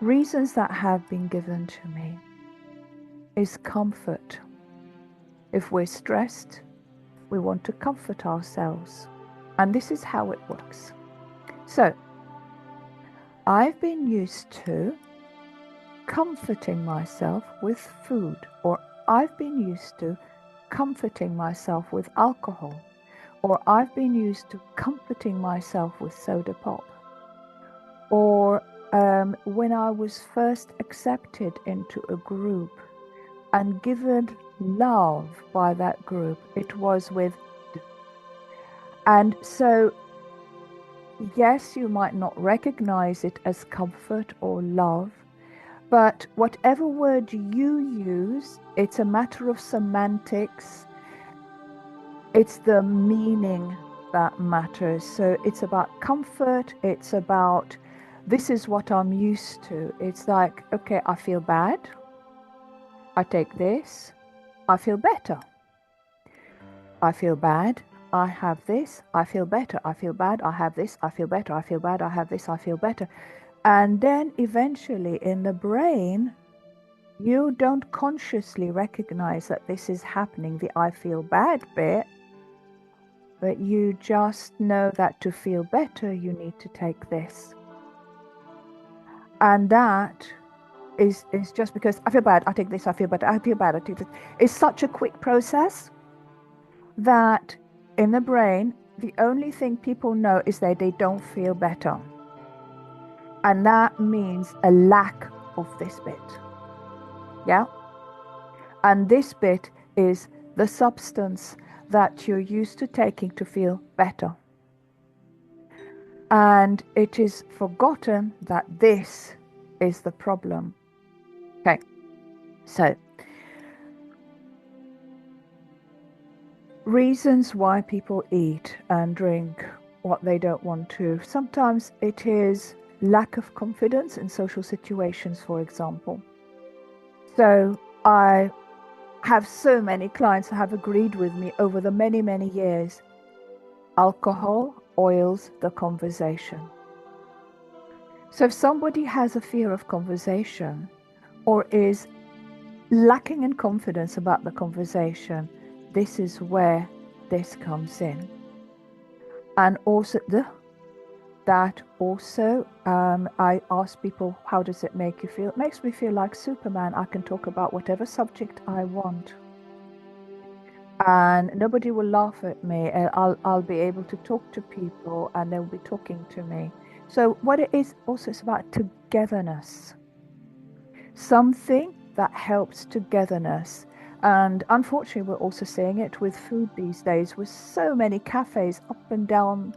reasons that have been given to me is comfort. If we're stressed, we want to comfort ourselves. And this is how it works. So, I've been used to comforting myself with food, or I've been used to comforting myself with alcohol, or I've been used to comforting myself with soda pop. Or when I was first accepted into a group and given love by that group, it was with. And so, yes, you might not recognize it as comfort or love, but whatever word you use, it's a matter of semantics. It's the meaning that matters. So it's about comfort. It's about, this is what I'm used to. It's like, okay, I feel bad. I take this. I feel better. I feel bad. I have this. I feel better. I feel bad. I have this. I feel better. I feel bad. I have this. I feel better. And then eventually in the brain, you don't consciously recognize that this is happening, the I feel bad bit, but you just know that to feel better, you need to take this. And that is just because I feel bad, I take this, I feel better, I feel bad, I take this. It's such a quick process that in the brain, the only thing people know is that they don't feel better. And that means a lack of this bit. Yeah? And this bit is the substance that you're used to taking to feel better. And it is forgotten that this is the problem. Okay, so reasons why people eat and drink what they don't want to. Sometimes it is lack of confidence in social situations, for example. So I have so many clients who have agreed with me over the many, many years. Alcohol oils the conversation. So if somebody has a fear of conversation or is lacking in confidence about the conversation, this is where this comes in. And also I ask people, how does it make you feel? It makes me feel like Superman. I can talk about whatever subject I want. And nobody will laugh at me. I'll be able to talk to people and they'll be talking to me. So what it is also, it's about togetherness. Something that helps togetherness. And unfortunately, we're also seeing it with food these days, with so many cafes up and down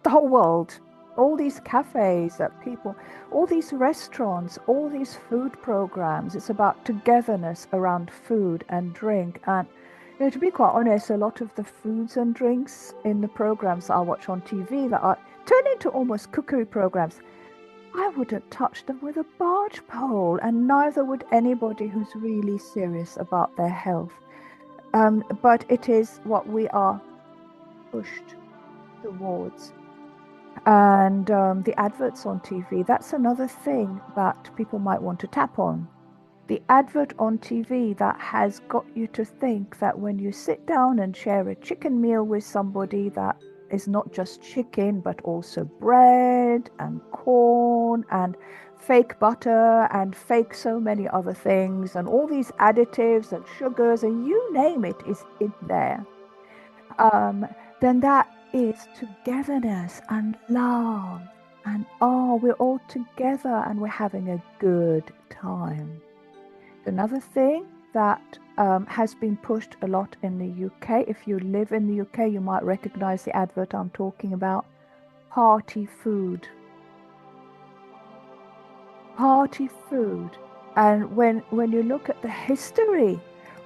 the whole world. All these cafes that people, all these restaurants, all these food programs, it's about togetherness around food and drink. And to be quite honest, a lot of the foods and drinks in the programs I watch on TV that are turned into almost cookery programs, I wouldn't touch them with a barge pole, and neither would anybody who's really serious about their health. But it is what we are pushed towards. And the adverts on TV, that's another thing that people might want to tap on. The advert on TV that has got you to think that when you sit down and share a chicken meal with somebody, that is not just chicken, but also bread and corn and fake butter and fake so many other things, and all these additives and sugars and you name it is in there, then that is togetherness and love. And we're all together and we're having a good time. Another thing that has been pushed a lot in the UK, if you live in the UK, you might recognize the advert I'm talking about. Party food. Party food. And when you look at the history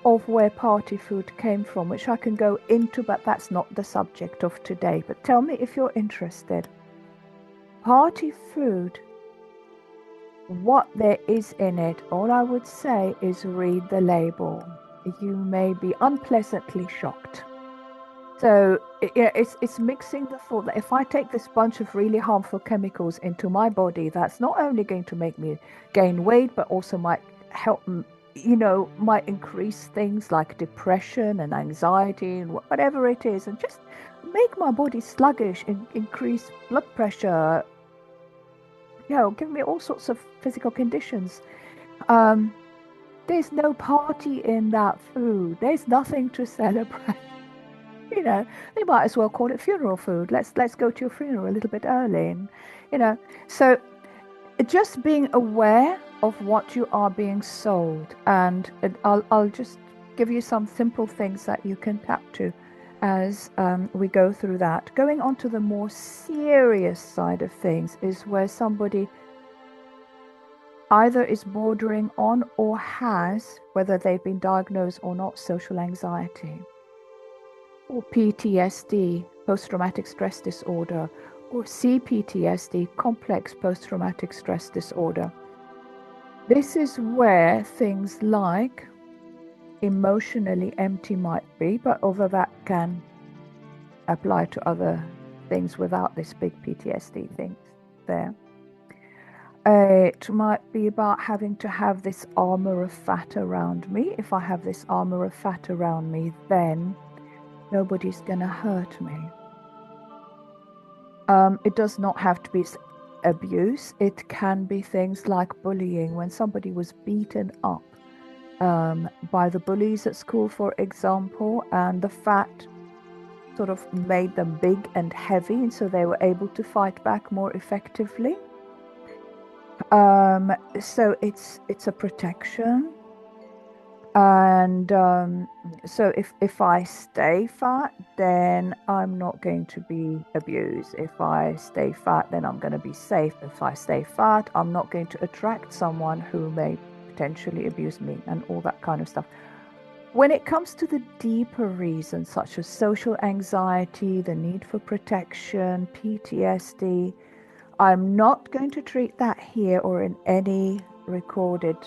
of where party food came from, which I can go into, but that's not the subject of today. But tell me if you're interested. Party food, what there is in it, all I would say is read the label. You may be unpleasantly shocked. So it's mixing the thought that if I take this bunch of really harmful chemicals into my body, that's not only going to make me gain weight, but also might help, might increase things like depression and anxiety and whatever it is, and just make my body sluggish, increase blood pressure, give me all sorts of physical conditions. There's no party in that food. There's nothing to celebrate. They might as well call it funeral food. Let's go to your funeral a little bit early, and so just being aware of what you are being sold, and I'll just give you some simple things that you can tap to as we go through that. Going on to the more serious side of things is where somebody either is bordering on or has, whether they've been diagnosed or not, social anxiety, or PTSD, post-traumatic stress disorder, or CPTSD, complex post-traumatic stress disorder. This is where things like emotionally empty might be, but although that can apply to other things without this big PTSD things there. It might be about having to have this armor of fat around me. If I have this armor of fat around me, then nobody's going to hurt me. It does not have to be abuse. It can be things like bullying. When somebody was beaten up by the bullies at school, for example, and the fat sort of made them big and heavy, and so they were able to fight back more effectively. So it's a protection. And so if I stay fat, then I'm not going to be abused. If I stay fat, then I'm going to be safe. If I stay fat, I'm not going to attract someone who may potentially abuse me, and all that kind of stuff. When it comes to the deeper reasons, such as social anxiety, the need for protection, PTSD, I'm not going to treat that here or in any recorded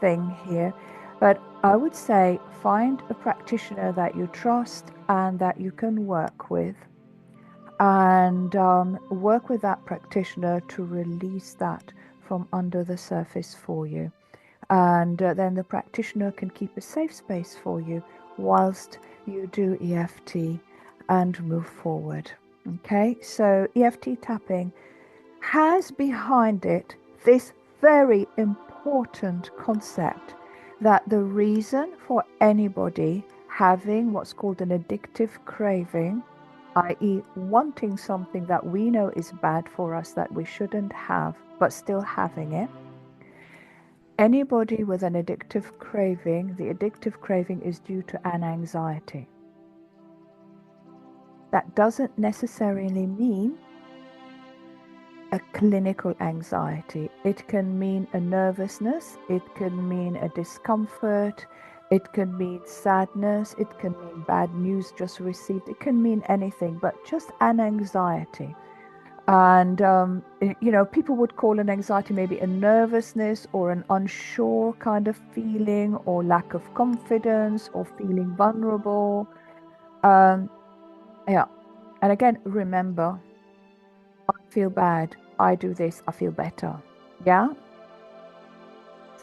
thing here. But I would say find a practitioner that you trust and that you can work with, and work with that practitioner to release that from under the surface for you. And then the practitioner can keep a safe space for you whilst you do EFT and move forward. Okay, so EFT tapping has behind it this very important concept that the reason for anybody having what's called an addictive craving, i.e. wanting something that we know is bad for us that we shouldn't have, but still having it, anybody with an addictive craving, the addictive craving is due to an anxiety. That doesn't necessarily mean a clinical anxiety. It can mean a nervousness, it can mean a discomfort, it can mean sadness, it can mean bad news just received, it can mean anything, but just an anxiety. And, people would call an anxiety maybe a nervousness or an unsure kind of feeling, or lack of confidence, or feeling vulnerable. Yeah. And again, remember, I feel bad, I do this, I feel better. Yeah?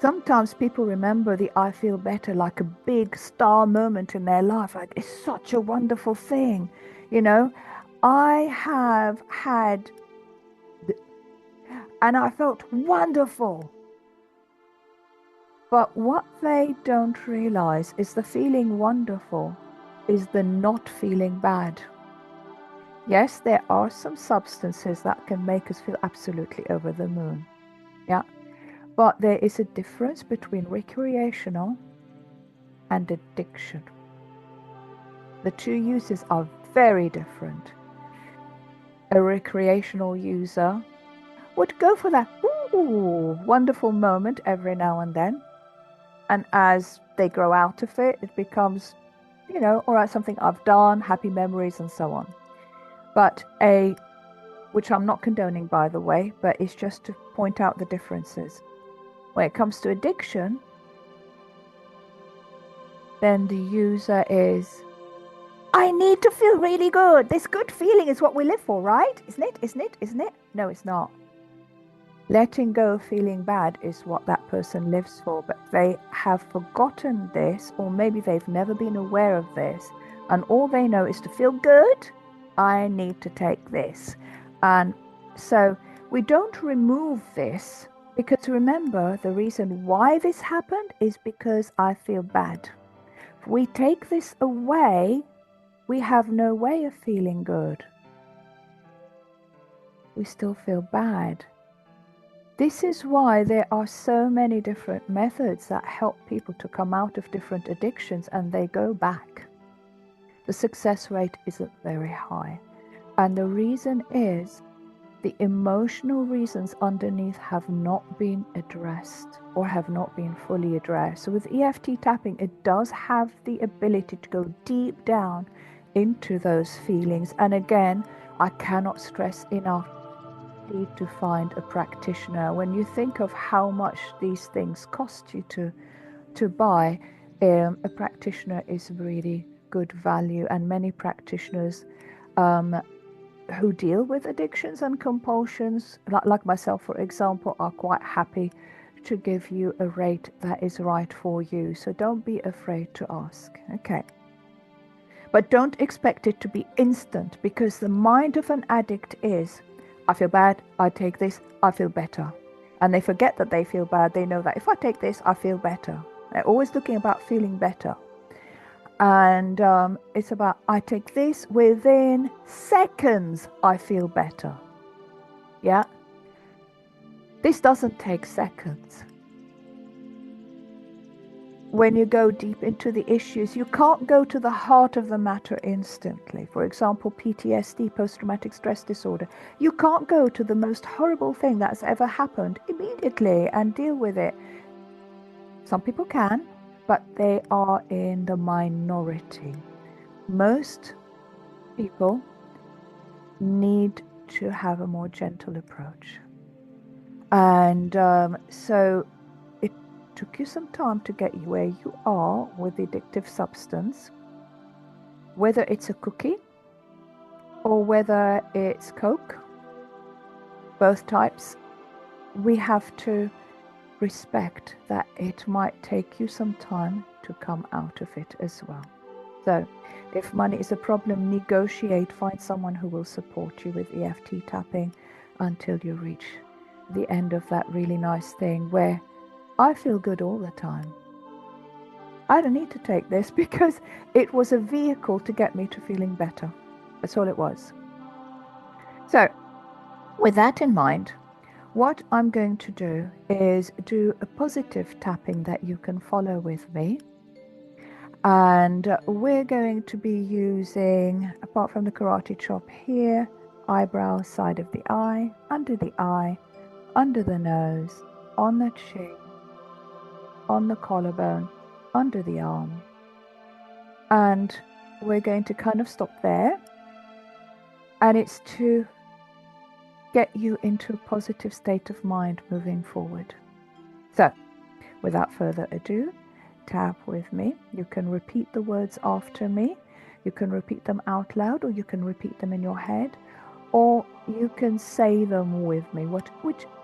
Sometimes people remember the I feel better like a big star moment in their life. Like, it's such a wonderful thing. I have had, and I felt wonderful. But what they don't realize is the feeling wonderful is the not feeling bad. Yes, there are some substances that can make us feel absolutely over the moon. Yeah. But there is a difference between recreational and addiction. The two uses are very different. A recreational user would go for that wonderful moment every now and then. And as they grow out of it, it becomes, all right, something I've done, happy memories and so on. But which I'm not condoning, by the way, but it's just to point out the differences. When it comes to addiction, then the user is, I need to feel really good. This good feeling is what we live for, right? Isn't it? Isn't it? Isn't it? No, it's not. Letting go of feeling bad is what that person lives for, but they have forgotten this, or maybe they've never been aware of this, and all they know is to feel good. I need to take this. And so we don't remove this, because remember, the reason why this happened is because I feel bad. If we take this away, we have no way of feeling good. We still feel bad. This is why there are so many different methods that help people to come out of different addictions, and they go back. The success rate isn't very high. And the reason is the emotional reasons underneath have not been addressed or have not been fully addressed. So with EFT tapping, it does have the ability to go deep down into those feelings. And again, I cannot stress enough, need to find a practitioner. When you think of how much these things cost you to buy, a practitioner is really good value, and many practitioners who deal with addictions and compulsions, like myself for example, are quite happy to give you a rate that is right for you. So don't be afraid to ask. Okay. But don't expect it to be instant, because the mind of an addict is, I feel bad, I take this, I feel better. And they forget that they feel bad. They know that if I take this, I feel better. They're always looking about feeling better. And it's about, I take this, within seconds, I feel better. Yeah? This doesn't take seconds. When you go deep into the issues, you can't go to the heart of the matter instantly. For example, PTSD, post-traumatic stress disorder. You can't go to the most horrible thing that's ever happened immediately and deal with it. Some people can, but they are in the minority. Most people need to have a more gentle approach. And so it took you some time to get you where you are with the addictive substance, whether it's a cookie or whether it's Coke, both types. We have to respect that it might take you some time to come out of it as well. So if money is a problem, negotiate, find someone who will support you with EFT tapping until you reach the end of that really nice thing where I feel good all the time. I don't need to take this because it was a vehicle to get me to feeling better. That's all it was. So with that in mind, what I'm going to do is do a positive tapping that you can follow with me. And we're going to be using, apart from the karate chop here, eyebrow, side of the eye, under the nose, on the chin, on the collarbone, under the arm. And we're going to kind of stop there. And it's to get you into a positive state of mind moving forward. So, without further ado, tap with me. You can repeat the words after me. You can repeat them out loud, or you can repeat them in your head, or you can say them with me.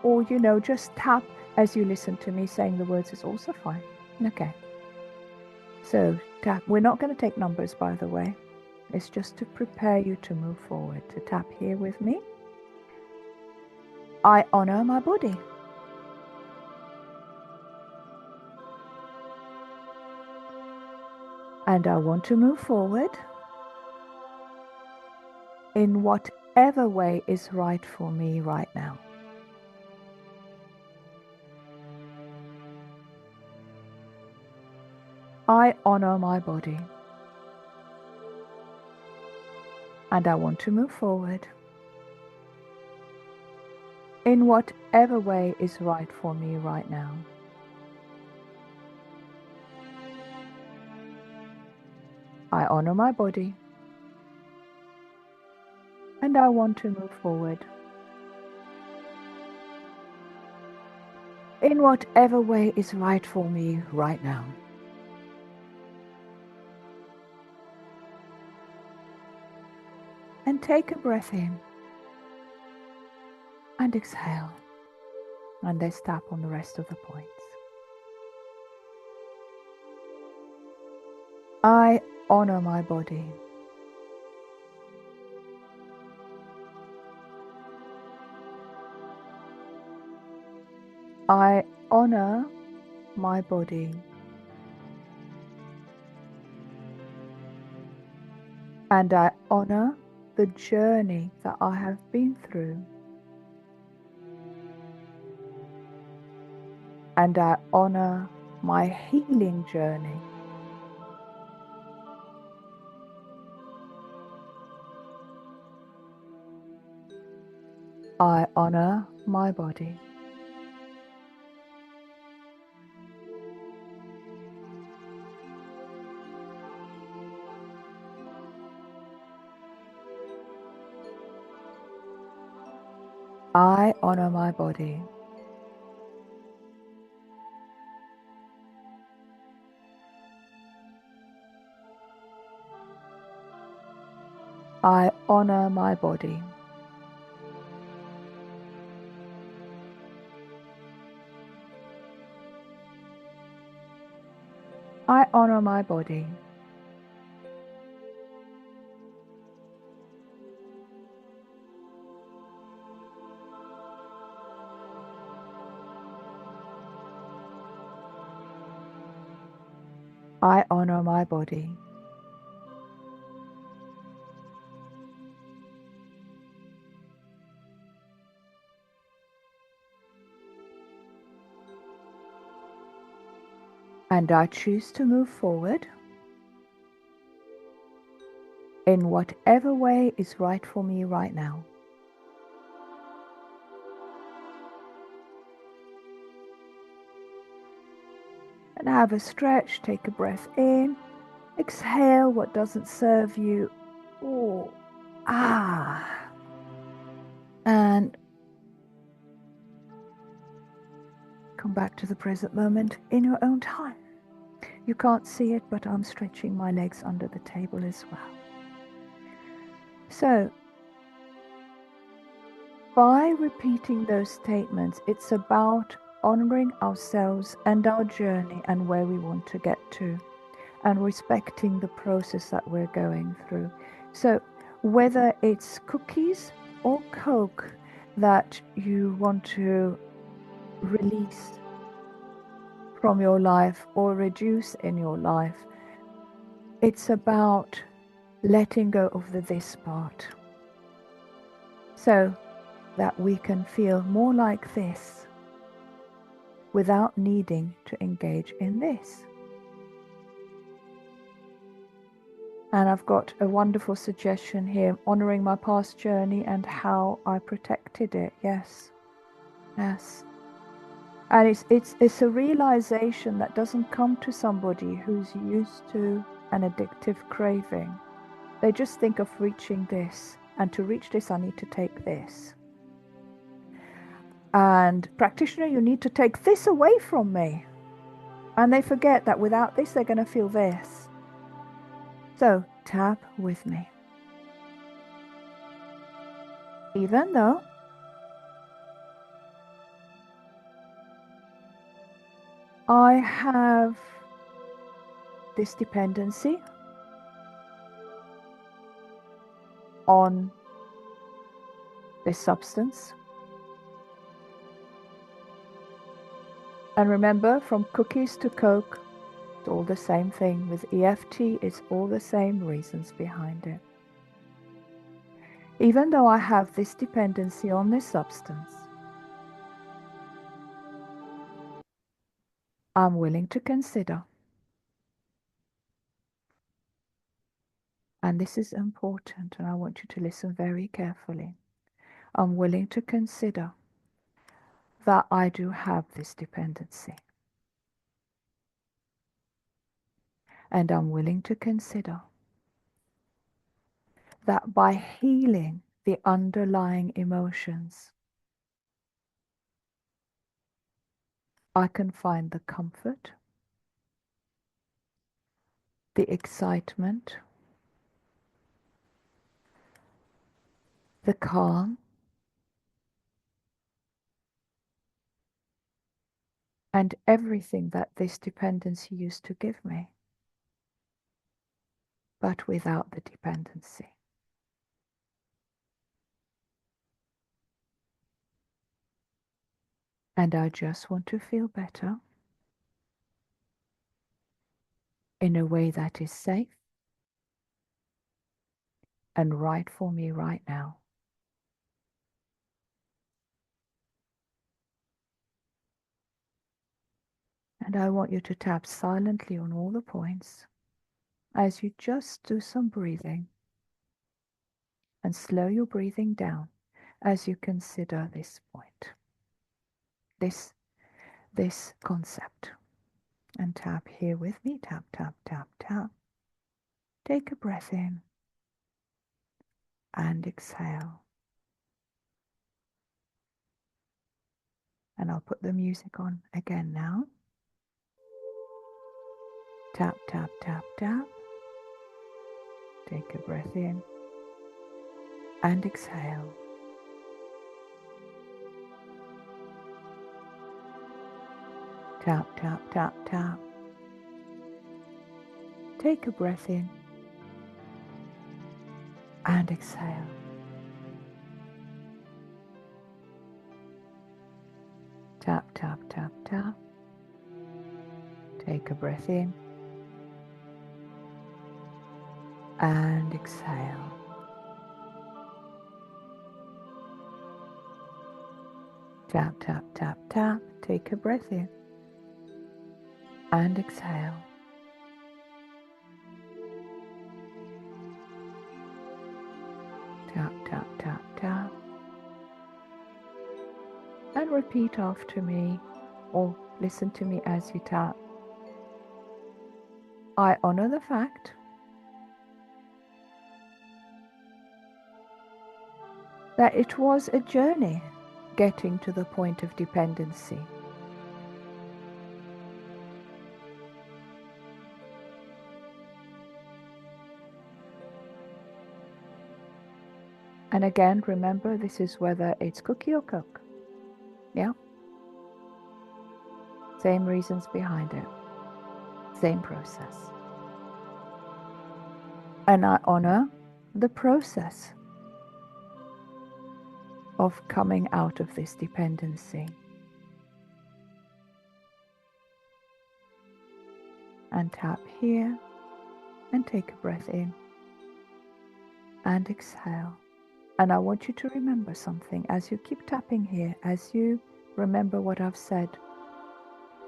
Or just tap as you listen to me saying the words is also fine. Okay. So tap. We're not going to take numbers, by the way. It's just to prepare you to move forward. To tap here with me. I honor my body. And I want to move forward in whatever way is right for me right now. I honor my body. And I want to move forward in whatever way is right for me right now. I honor my body. And I want to move forward in whatever way is right for me right now. And take a breath in. And exhale. And let's tap on the rest of the points. I honor my body. I honor my body. And I honor the journey that I have been through. And I honor my healing journey. I honor my body. I honor my body. I honor my body. I honor my body. I honor my body. And I choose to move forward in whatever way is right for me right now. And have a stretch, take a breath in, exhale what doesn't serve you. Oh, and come back to the present moment in your own time. You can't see it, but I'm stretching my legs under the table as well. So, by repeating those statements, it's about honoring ourselves and our journey and where we want to get to, and respecting the process that we're going through. So, whether it's cookies or Coke that you want to release from your life or reduce in your life, it's about letting go of the this part so that we can feel more like this without needing to engage in this. And I've got a wonderful suggestion here, honoring my past journey and how I protected it. Yes. And it's a realization that doesn't come to somebody who's used to an addictive craving. They just think of reaching this, and to reach this I need to take this. And practitioner, you need to take this away from me. And they forget that without this they're going to feel this. So tap with me. Even though I have this dependency on this substance. And remember, from cookies to Coke, it's all the same thing. With EFT, it's all the same reasons behind it. Even though I have this dependency on this substance, I'm willing to consider, and this is important, and I want you to listen very carefully. I'm willing to consider that I do have this dependency. And I'm willing to consider that by healing the underlying emotions, I can find the comfort, the excitement, the calm, and everything that this dependency used to give me, but without the dependency. And I just want to feel better in a way that is safe and right for me right now. And I want you to tap silently on all the points as you just do some breathing, and slow your breathing down as you consider this point, this concept. And tap here with me, tap, tap, tap, tap. Take a breath in and exhale. And I'll put the music on again now. Tap, tap, tap, tap. Take a breath in and exhale. Tap, tap, tap, tap. Take a breath in and exhale. Tap, tap, tap, tap. Take a breath in and exhale. Tap, tap, tap, tap. Take a breath in and exhale. Tap, tap, tap, tap. And repeat after me, or listen to me as you tap. I honor the fact that it was a journey getting to the point of dependency. And again, remember, this is whether it's cookie or coke. Yeah? Same reasons behind it. Same process. And I honor the process of coming out of this dependency. And tap here and take a breath in and exhale. And I want you to remember something as you keep tapping here, as you remember what I've said.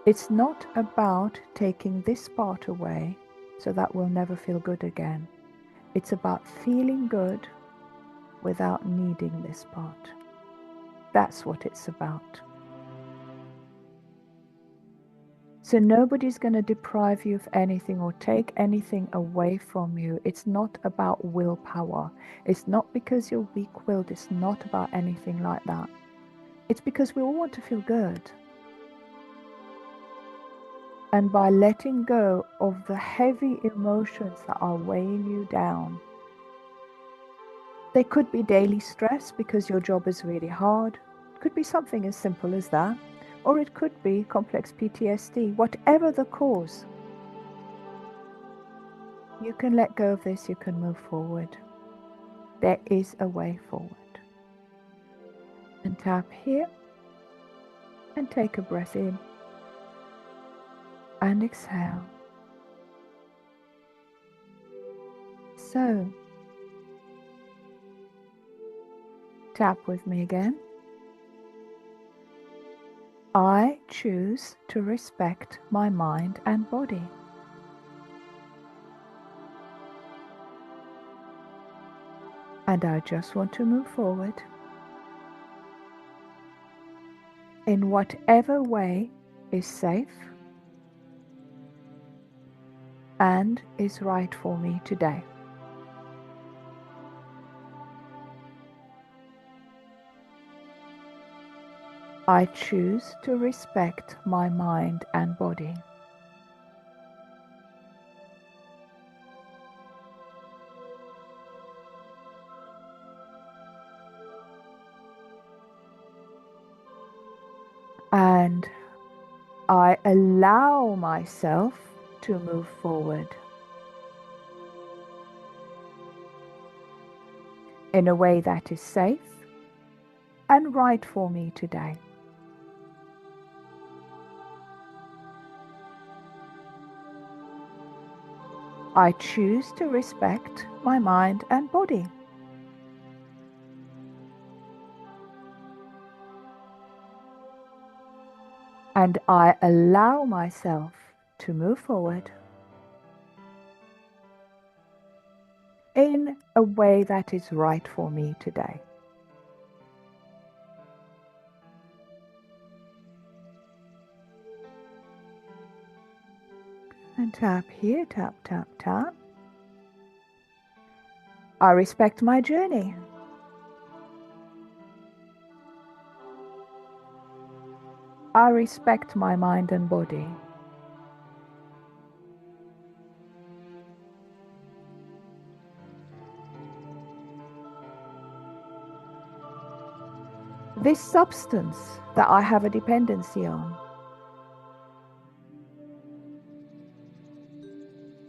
It's not about taking this part away so that we'll never feel good again. It's about feeling good without needing this part. That's what it's about. So nobody's going to deprive you of anything or take anything away from you. It's not about willpower. It's not because you're weak-willed. It's not about anything like that. It's because we all want to feel good. And by letting go of the heavy emotions that are weighing you down, they could be daily stress because your job is really hard. It could be something as simple as that. Or it could be complex PTSD. Whatever the cause, you can let go of this, you can move forward. There is a way forward. And tap here and take a breath in and exhale. So, tap with me again. I choose to respect my mind and body. And I just want to move forward in whatever way is safe and is right for me today. I choose to respect my mind and body. And I allow myself to move forward in a way that is safe and right for me today. I choose to respect my mind and body. And I allow myself to move forward in a way that is right for me today. And tap here, tap, tap, tap. I respect my journey. I respect my mind and body. This substance that I have a dependency on,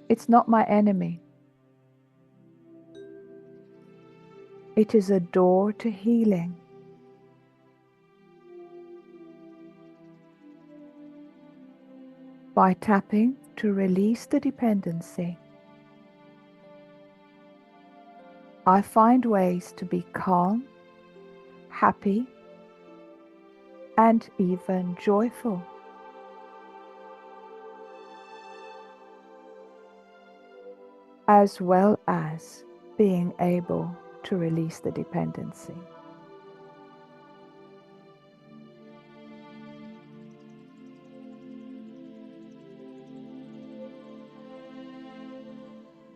it's not my enemy. It is a door to healing. By tapping to release the dependency, I find ways to be calm, happy, and even joyful. As well as being able to release the dependency.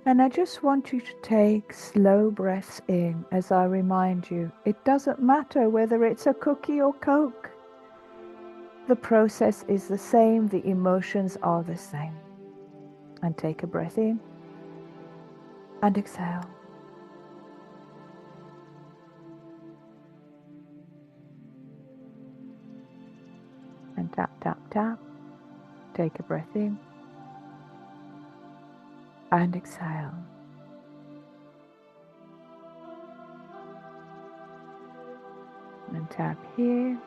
And I just want you to take slow breaths in as I remind you, it doesn't matter whether it's a cookie or Coke. The process is the same, the emotions are the same. And take a breath in and exhale. And tap, tap, tap. Take a breath in and exhale. And tap here.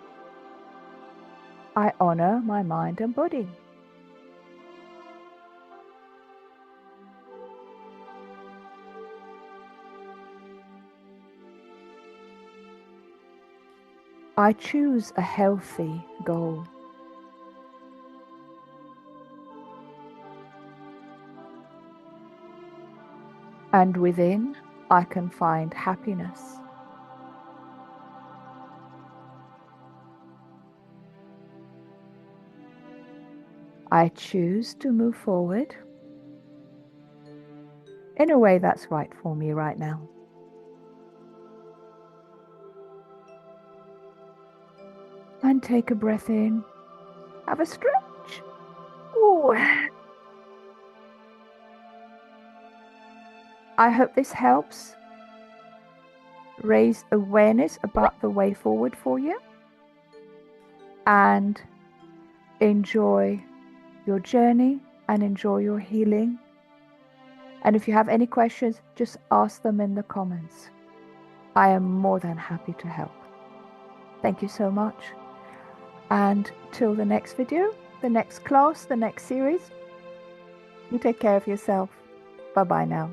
I honor my mind and body. I choose a healthy goal. And within, I can find happiness. I choose to move forward in a way that's right for me right now. And take a breath in. Have a stretch. Ooh. I hope this helps raise awareness about the way forward for you and enjoy your journey and enjoy your healing. And if you have any questions, just ask them in the comments. I am more than happy to help. Thank you so much. And till the next video, the next class, the next series, you take care of yourself. Bye-bye now.